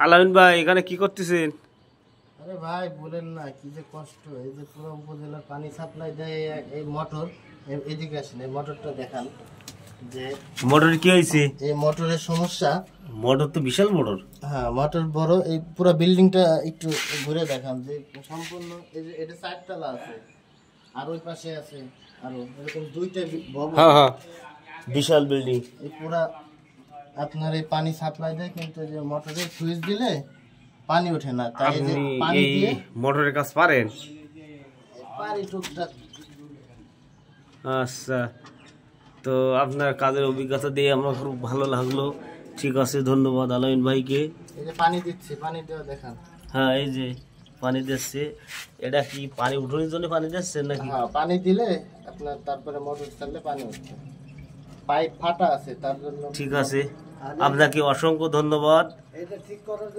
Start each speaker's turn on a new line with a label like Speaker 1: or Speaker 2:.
Speaker 1: আলামিন ভাই এখানে কি করতেছেন?
Speaker 2: আরে ভাই বলেন না, কি যে কষ্ট। এই যে পুরো উপজেলার পানি সাপ্লাই দেয় এই মোটর। এদিকে আসেন, এই মোটরটা দেখান যে
Speaker 1: মোটর কি হয়েছে।
Speaker 2: এই মোটরের সমস্যা।
Speaker 1: মোটর তো বিশাল মোটর।
Speaker 2: হ্যাঁ মোটর বড়। এই পুরো বিল্ডিংটা একটু ঘুরে দেখান যে সম্পূর্ণ। এই যে এটা 4 তলা আছে, আর ওই পাশে আছে আরো এরকম 2টা ভবন।
Speaker 1: হ্যাঁ বিশাল বিল্ডিং।
Speaker 2: এই পুরা আপনার এই পানি সাপ্লাই দেয়, কিন্তু যে মোটরের সুইচ দিলে পানি ওঠে না। তাই যে পানি দিয়ে
Speaker 1: মোটরের কাজ পারেন?
Speaker 2: পানি টুকটাক।
Speaker 1: আচ্ছা, তো আপনার কাজের অভিজ্ঞতা দিয়ে আমার খুব ভালো লাগলো। ঠিক আছে, ধন্যবাদ আলামিন ভাইকে।
Speaker 2: এই যে পানি দিচ্ছি, পানি দেওয়া দেখান।
Speaker 1: হ্যাঁ এই যে পানি দিচ্ছে। এটা কি পানি উঠানোর জন্য পানি দিচ্ছেন নাকি?
Speaker 2: হ্যাঁ পানি দিলে আপনার তারপরে মোটর চাললে পানি উঠছে। পাইপ ফাটা আছে তার জন্য।
Speaker 1: ঠিক আছে, আপনাকে অসংখ্য ধন্যবাদ।
Speaker 2: এটা ঠিক করার